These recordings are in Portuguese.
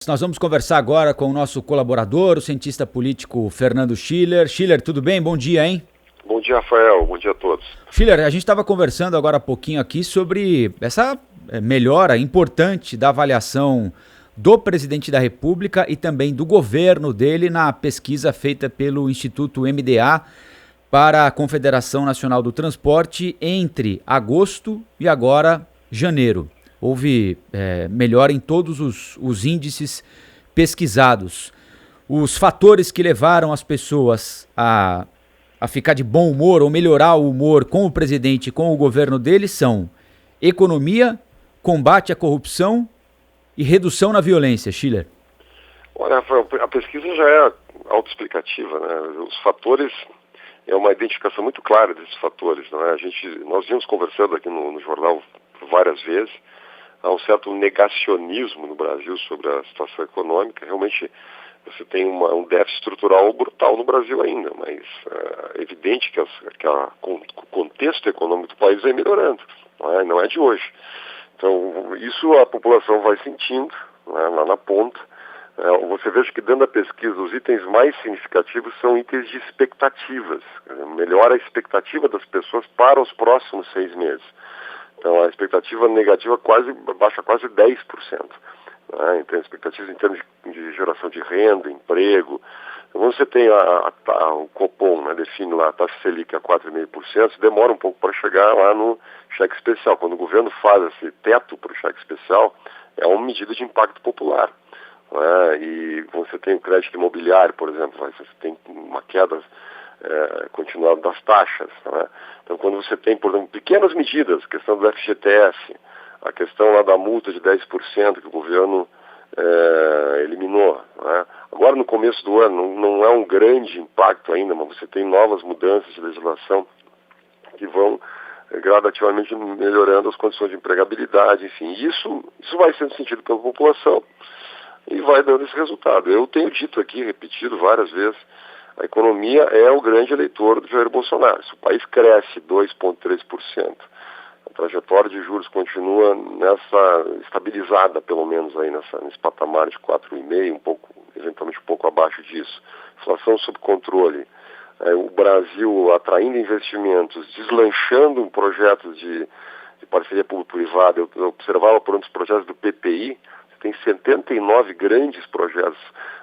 Nós vamos conversar agora com o nosso colaborador, o cientista político Fernando Schiller. Schiller, tudo bem? Bom dia, hein? Bom dia, Rafael. Bom dia a todos. Schiller, a gente estava conversando agora há pouquinho aqui sobre essa melhora importante da avaliação do presidente da República e também do governo dele na pesquisa feita pelo Instituto MDA para a Confederação Nacional do Transporte entre agosto e agora janeiro. Houve melhora em todos os índices pesquisados. Os fatores que levaram as pessoas a ficar de bom humor ou melhorar o humor com o presidente e com o governo dele são economia, combate à corrupção e redução na violência. Schiller. Olha, Rafael, a pesquisa já é autoexplicativa, né? Os fatores, é uma identificação muito clara desses fatores, não é? Nós vimos conversando aqui no jornal várias vezes. Há um certo negacionismo no Brasil sobre a situação econômica. Realmente você tem um déficit estrutural brutal no Brasil ainda, mas é evidente que o contexto econômico do país vem melhorando, não é de hoje. Então isso a população vai sentindo, né, lá na ponta. Você veja que dentro da pesquisa os itens mais significativos são itens de expectativas. Melhora a expectativa das pessoas para os próximos 6 meses. Então, a expectativa negativa baixa quase 10%. Né? Então, expectativas em termos de geração de renda, emprego. Então, você tem o Copom, né, define lá a taxa Selic a 4,5%, demora um pouco para chegar lá no cheque especial. Quando o governo faz esse teto para o cheque especial, é uma medida de impacto popular. Né? E você tem o crédito imobiliário, por exemplo, você tem uma queda continuada das taxas. Né? Então, quando você tem, por exemplo, pequenas medidas, a questão do FGTS, a questão lá da multa de 10% que o governo eliminou. Né? Agora, no começo do ano, não é um grande impacto ainda, mas você tem novas mudanças de legislação que vão gradativamente melhorando as condições de empregabilidade, enfim. Isso vai sendo sentido pela população e vai dando esse resultado. Eu tenho dito aqui, repetido várias vezes, a economia é o grande eleitor do Jair Bolsonaro. Se o país cresce 2,3%, a trajetória de juros continua estabilizada, pelo menos aí nesse patamar de 4,5%, eventualmente um pouco abaixo disso. Inflação sob controle. O Brasil atraindo investimentos, deslanchando projetos de parceria público-privada. Eu observava por um dos projetos do PPI, tem 79 grandes projetos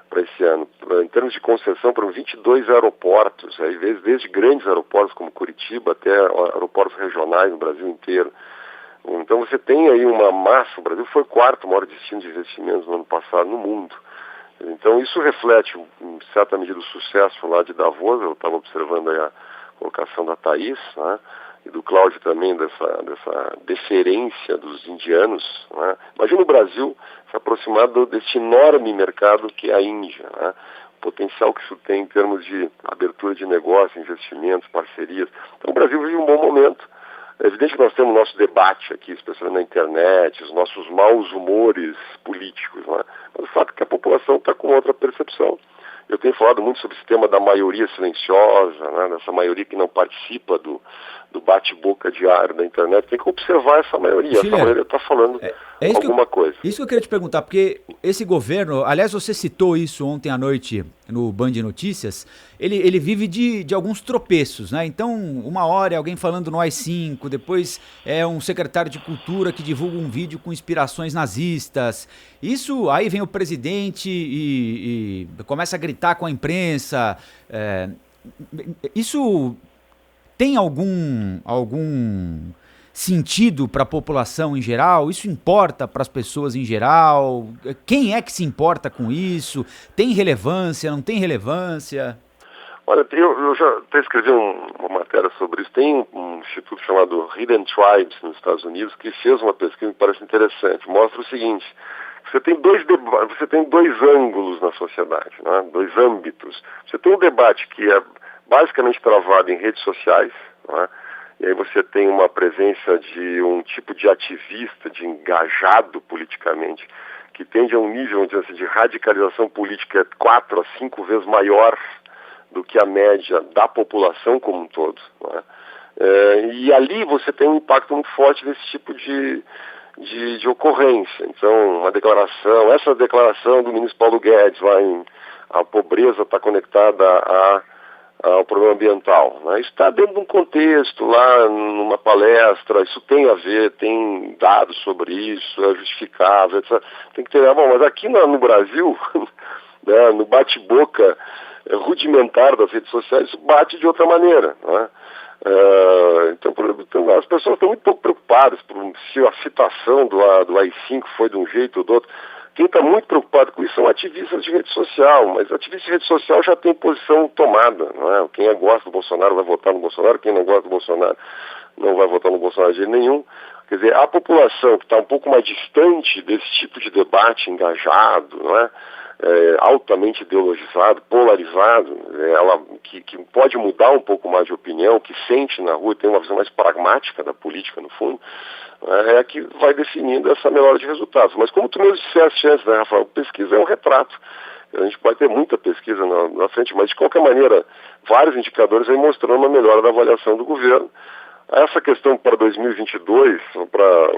para esse ano. Em termos de concessão, para 22 aeroportos, desde grandes aeroportos como Curitiba até aeroportos regionais no Brasil inteiro. Então você tem aí uma massa, o Brasil foi o quarto maior destino de investimentos no ano passado no mundo. Então isso reflete, em certa medida, o sucesso lá de Davos. Eu estava observando aí a colocação da Thaís, né? E do Cláudio também, dessa deferência dos indianos. Né? Imagina o Brasil se aproximar deste enorme mercado que é a Índia. Né? O potencial que isso tem em termos de abertura de negócio, investimentos, parcerias. Então o Brasil vive um bom momento. É evidente que nós temos o nosso debate aqui, especialmente na internet, os nossos maus humores políticos. Né? Mas o fato é que a população está com outra percepção. Eu tenho falado muito sobre o sistema da maioria silenciosa, né? Dessa maioria que não participa do bate-boca diário da internet. Tem que observar essa maioria. Schiller, essa maioria está falando alguma coisa. Isso que eu queria te perguntar, porque esse governo, aliás, você citou isso ontem à noite no Band Notícias, ele vive de alguns tropeços, né? Então, uma hora é alguém falando no AI-5, depois é um secretário de cultura que divulga um vídeo com inspirações nazistas. Isso, aí vem o presidente e começa a gritar com a imprensa. Isso tem algum sentido para a população em geral? Isso importa para as pessoas em geral? Quem é que se importa com isso? Tem relevância, não tem relevância? Olha, eu já até escrevi uma matéria sobre isso. Tem um instituto chamado Hidden Tribes nos Estados Unidos que fez uma pesquisa que me parece interessante. Mostra o seguinte: você tem dois ângulos na sociedade, né? 2 âmbitos. Você tem um debate que é basicamente travado em redes sociais, né? E aí você tem uma presença de um tipo de ativista, de engajado politicamente, que tende a um nível de radicalização política 4 a 5 vezes maior do que a média da população como um todo. Né? E ali você tem um impacto muito forte desse tipo de de ocorrência. Então, essa declaração do ministro Paulo Guedes lá a pobreza está conectada ao problema ambiental, né? Isso está dentro de um contexto, lá numa palestra, isso tem a ver, tem dados sobre isso, é justificável, etc. Tem que ter, bom, mas aqui no Brasil, né, no bate-boca rudimentar das redes sociais, isso bate de outra maneira, né? Então, as pessoas estão muito pouco preocupadas se a citação do AI-5 foi de um jeito ou do outro. Quem está muito preocupado com isso são ativistas de rede social, mas ativistas de rede social já tem posição tomada, não é? Quem gosta do Bolsonaro vai votar no Bolsonaro, quem não gosta do Bolsonaro não vai votar no Bolsonaro de jeito nenhum. Quer dizer, a população que está um pouco mais distante desse tipo de debate engajado, não é? Altamente ideologizado, polarizado, que pode mudar um pouco mais de opinião, que sente na rua e tem uma visão mais pragmática da política, no fundo, é que vai definindo essa melhora de resultados. Mas como tu mesmo disseste antes, né, Rafael, pesquisa é um retrato. A gente pode ter muita pesquisa na frente, mas de qualquer maneira, vários indicadores aí mostrando uma melhora da avaliação do governo. Essa questão para 2022, para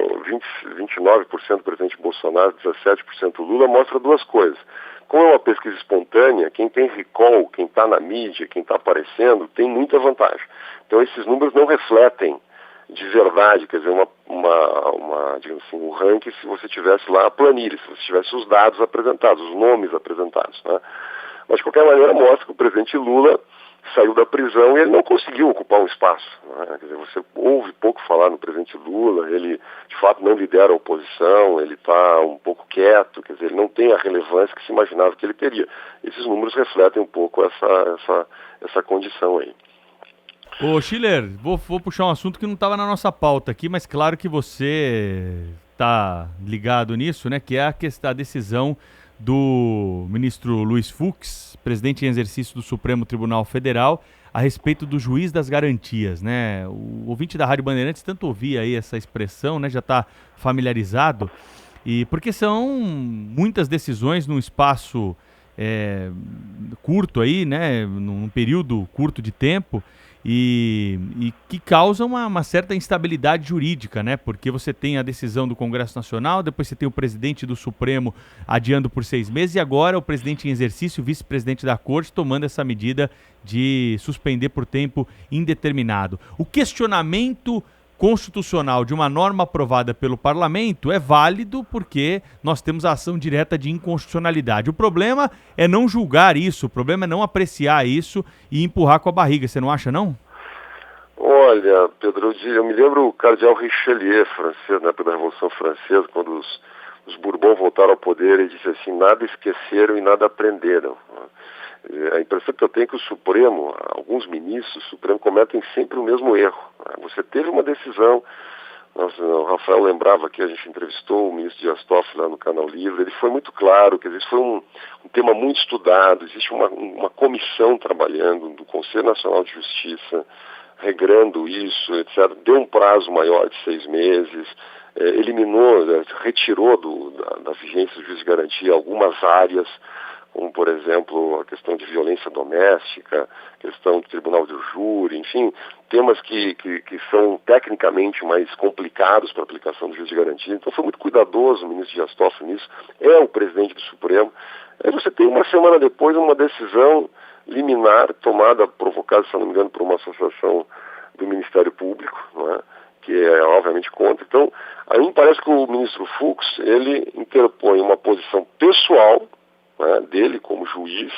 29% do presidente Bolsonaro, 17% Lula, mostra duas coisas. Como é uma pesquisa espontânea, quem tem recall, quem está na mídia, quem está aparecendo, tem muita vantagem. Então esses números não refletem de verdade, quer dizer, digamos assim, o ranking se você tivesse lá a planilha, se você tivesse os dados apresentados, os nomes apresentados, né? Mas de qualquer maneira mostra que o presidente Lula saiu da prisão e ele não conseguiu ocupar um espaço, né? Quer dizer, você ouve pouco falar no presidente Lula, ele de fato não lidera a oposição, ele está um pouco quieto, quer dizer, ele não tem a relevância que se imaginava que ele teria. Esses números refletem um pouco essa condição aí. Ô Schiller, vou puxar um assunto que não estava na nossa pauta aqui, mas claro que você está ligado nisso, né? Que é a decisão do ministro Luiz Fux, presidente em exercício do Supremo Tribunal Federal, a respeito do juiz das garantias, né? O ouvinte da Rádio Bandeirantes tanto ouvia aí essa expressão, né? Já está familiarizado, e porque são muitas decisões num espaço curto aí, né? Num período curto de tempo, e que causa uma certa instabilidade jurídica, né? Porque você tem a decisão do Congresso Nacional, depois você tem o presidente do Supremo adiando por 6 meses, e agora o presidente em exercício, o vice-presidente da Corte, tomando essa medida de suspender por tempo indeterminado. O questionamento constitucional de uma norma aprovada pelo parlamento é válido porque nós temos a ação direta de inconstitucionalidade. O problema é não julgar isso, o problema é não apreciar isso e empurrar com a barriga, você não acha, não? Olha, Pedro, eu me lembro o cardeal Richelieu, francês, na época da Revolução Francesa, quando os Bourbons voltaram ao poder, ele disse assim: nada esqueceram e nada aprenderam. A impressão que eu tenho é que o Supremo, alguns ministros do Supremo cometem sempre o mesmo erro. Você teve uma decisão, o Rafael lembrava que a gente entrevistou o ministro Dias Toffoli lá no Canal Livre, ele foi muito claro, quer dizer, isso foi um tema muito estudado, existe uma comissão trabalhando do Conselho Nacional de Justiça, regrando isso, etc., deu um prazo maior de 6 meses, eliminou, retirou da vigência do juiz de garantia algumas áreas, como, por exemplo, a questão de violência doméstica, questão do tribunal do júri, enfim, temas que são tecnicamente mais complicados para a aplicação do juiz de garantia. Então foi muito cuidadoso o ministro Dias Toffoli nisso, é o presidente do Supremo. Aí você tem uma semana depois uma decisão liminar tomada, provocada, se não me engano, por uma associação do Ministério Público, não é? Que é obviamente contra. Então, aí me parece que o ministro Fux, ele interpõe uma posição pessoal, né, dele como juiz,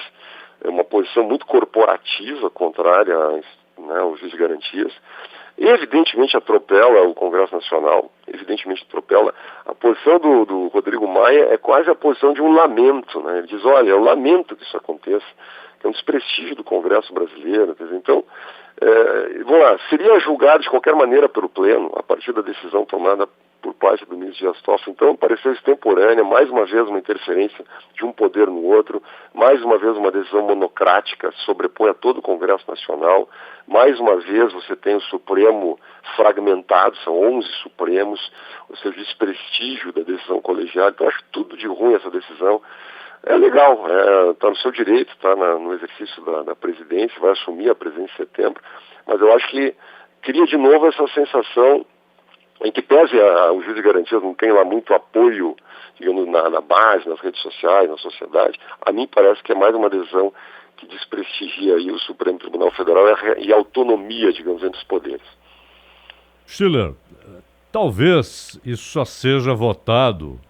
uma posição muito corporativa, contrária ao juiz de garantias, e evidentemente atropela o Congresso Nacional, evidentemente atropela. A posição do Rodrigo Maia é quase a posição de um lamento, né? Ele diz, olha, eu lamento que isso aconteça, que é um desprestígio do Congresso brasileiro. Quer dizer, então, vamos lá, seria julgado de qualquer maneira pelo Pleno, a partir da decisão tomada por parte do ministro Dias Toffoli. Então, pareceu extemporânea, mais uma vez uma interferência de um poder no outro, mais uma vez uma decisão monocrática, sobrepõe a todo o Congresso Nacional, mais uma vez você tem o Supremo fragmentado, são 11 Supremos, ou seja, o desprestígio da decisão colegiada. Então, acho tudo de ruim essa decisão. É legal, está no seu direito, está no exercício da presidência, vai assumir a presidência em setembro, mas eu acho que cria de novo essa sensação em que pese o juiz de garantias não tem lá muito apoio, digamos, na base, nas redes sociais, na sociedade, a mim parece que é mais uma decisão que desprestigia aí o Supremo Tribunal Federal e a autonomia, digamos, entre os poderes. Schiller, talvez isso só seja votado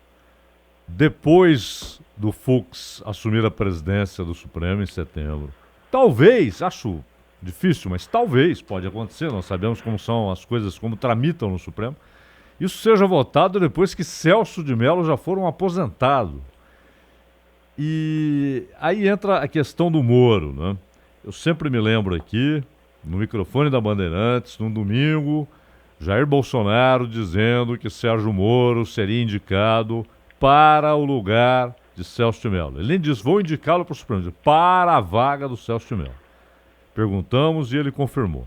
depois do Fux assumir a presidência do Supremo em setembro. Talvez, acho difícil, mas talvez pode acontecer, nós sabemos como são as coisas, como tramitam no Supremo. Isso seja votado depois que Celso de Mello já for um aposentado. E aí entra a questão do Moro, né? Eu sempre me lembro aqui, no microfone da Bandeirantes, num domingo, Jair Bolsonaro dizendo que Sérgio Moro seria indicado para o lugar de Celso de Mello. Ele nem disse, vou indicá-lo para o Supremo, para a vaga do Celso de Mello. Perguntamos e ele confirmou.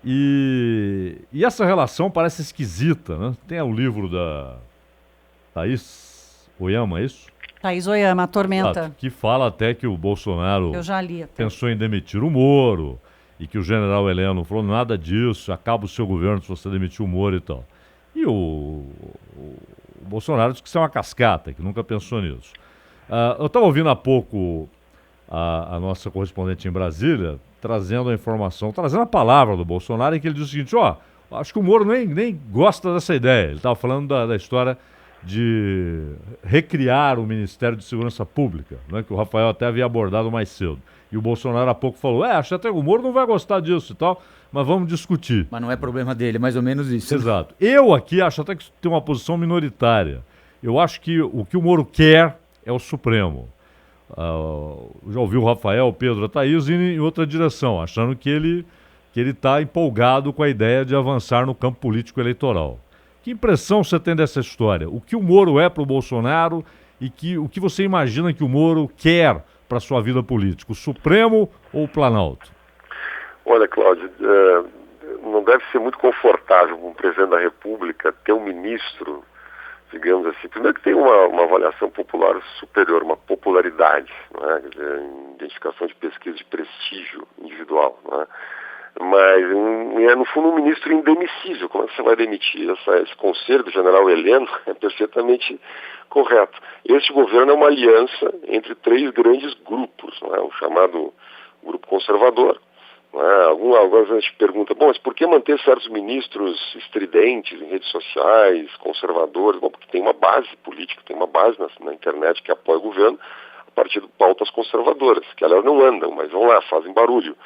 E essa relação parece esquisita, né? Tem o livro da Thaís Oyama, é isso? Thaís Oyama, A Tormenta. Que fala até que o Bolsonaro Eu já li até. pensou em demitir o Moro e que o general Heleno falou nada disso, acaba o seu governo se você demitir o Moro e tal. E o Bolsonaro disse que isso é uma cascata, que nunca pensou nisso. Eu estava ouvindo há pouco a nossa correspondente em Brasília trazendo a informação, trazendo a palavra do Bolsonaro, em que ele disse o seguinte, acho que o Moro nem gosta dessa ideia. Ele estava falando da história de recriar o Ministério de Segurança Pública, né, que o Rafael até havia abordado mais cedo. E o Bolsonaro há pouco falou, acho até que o Moro não vai gostar disso e tal, mas vamos discutir. Mas não é problema dele, é mais ou menos isso. Exato. Eu aqui acho até que tem uma posição minoritária. Eu acho que o que o Moro quer é o Supremo. Já ouvi o Rafael, o Pedro, a Thaís indo em outra direção, achando que ele está empolgado com a ideia de avançar no campo político eleitoral. Que impressão você tem dessa história? O que o Moro é para o Bolsonaro e o que você imagina que o Moro quer para a sua vida política? O Supremo ou o Planalto? Olha, Cláudio, não deve ser muito confortável para um presidente da República ter um ministro, digamos assim, primeiro que tem uma avaliação popular superior, uma popularidade, não é? Quer dizer, identificação de pesquisa de prestígio individual, não é? Mas é no fundo um ministro indemissível. Como é que você vai demitir? Esse conselho do general Heleno é perfeitamente correto. Este governo é uma aliança entre 3 grandes grupos, não é? O chamado grupo conservador. Não é? Algumas vezes a gente pergunta, mas por que manter certos ministros estridentes em redes sociais, conservadores? Bom, porque tem uma base política, tem uma base na internet que apoia o governo a partir de pautas conservadoras, que aliás não andam, mas vão lá, fazem barulho.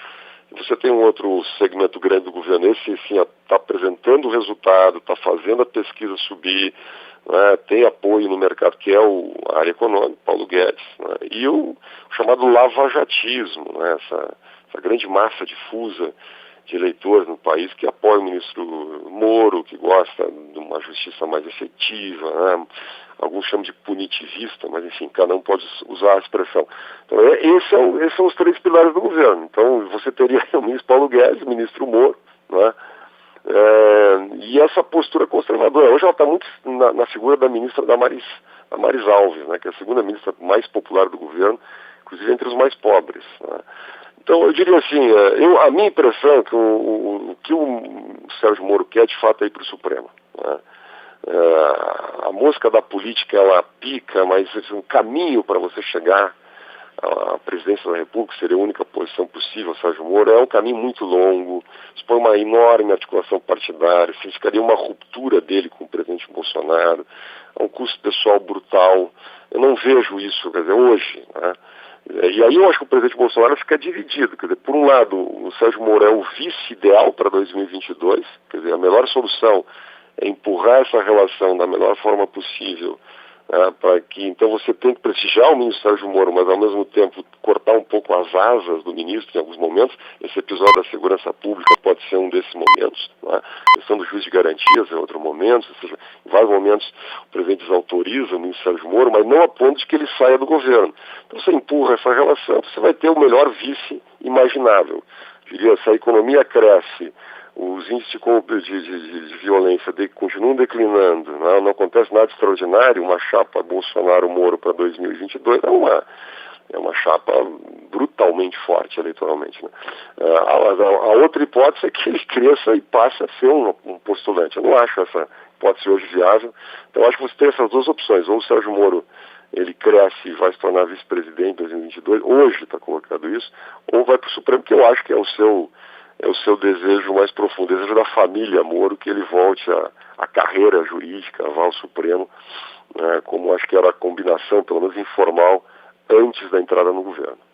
Você tem um outro segmento grande do governo, esse sim está apresentando o resultado, está fazendo a pesquisa subir, né, tem apoio no mercado, que é a área econômica, Paulo Guedes, né, e o chamado lavajatismo, né, essa grande massa difusa de eleitores no país que apoia o ministro Moro, que gosta de uma justiça mais efetiva, né? Alguns chamam de punitivista, mas enfim, cada um pode usar a expressão. Então, esses são os 3 pilares do governo. Então, você teria o ministro Paulo Guedes, o ministro Moro, né? E essa postura conservadora. Hoje ela está muito na figura da ministra Damaris Alves, né? Que é a segunda ministra mais popular do governo, inclusive entre os mais pobres, né? Então, eu diria assim, a minha impressão é que o que o Sérgio Moro quer, de fato, é ir para o Supremo, né? A mosca da política, ela pica, mas um caminho para você chegar à presidência da República, seria a única posição possível, Sérgio Moro, é um caminho muito longo, expõe uma enorme articulação partidária, significaria uma ruptura dele com o presidente Bolsonaro, é um custo pessoal brutal. Eu não vejo isso, quer dizer, hoje, né? E aí eu acho que o presidente Bolsonaro fica dividido. Quer dizer, por um lado, o Sérgio Moro é o vice ideal para 2022, quer dizer, a melhor solução é empurrar essa relação da melhor forma possível, para que, então você tem que prestigiar o ministro Sérgio Moro, mas ao mesmo tempo cortar um pouco as asas do ministro em alguns momentos. Esse episódio da segurança pública pode ser um desses momentos, né? A questão do juiz de garantias é outro momento, ou seja, em vários momentos o presidente desautoriza o ministro Sérgio Moro, mas não a ponto de que ele saia do governo. Então você empurra essa relação, você vai ter o melhor vice imaginável. Diria, se a economia cresce, os índices de violência continuam declinando, não acontece nada extraordinário, uma chapa Bolsonaro-Moro para 2022 É uma chapa brutalmente forte eleitoralmente, né? A outra hipótese é que ele cresça e passe a ser um postulante. Eu não acho essa hipótese hoje viável. Então, eu acho que você tem essas duas opções. Ou o Sérgio Moro ele cresce e vai se tornar vice-presidente em 2022, hoje está colocado isso, ou vai para o Supremo, que eu acho que é o seu desejo mais profundo, o desejo da família Moro, que ele volte à carreira jurídica, vá ao Supremo, como acho que era a combinação, pelo menos informal, antes da entrada no governo.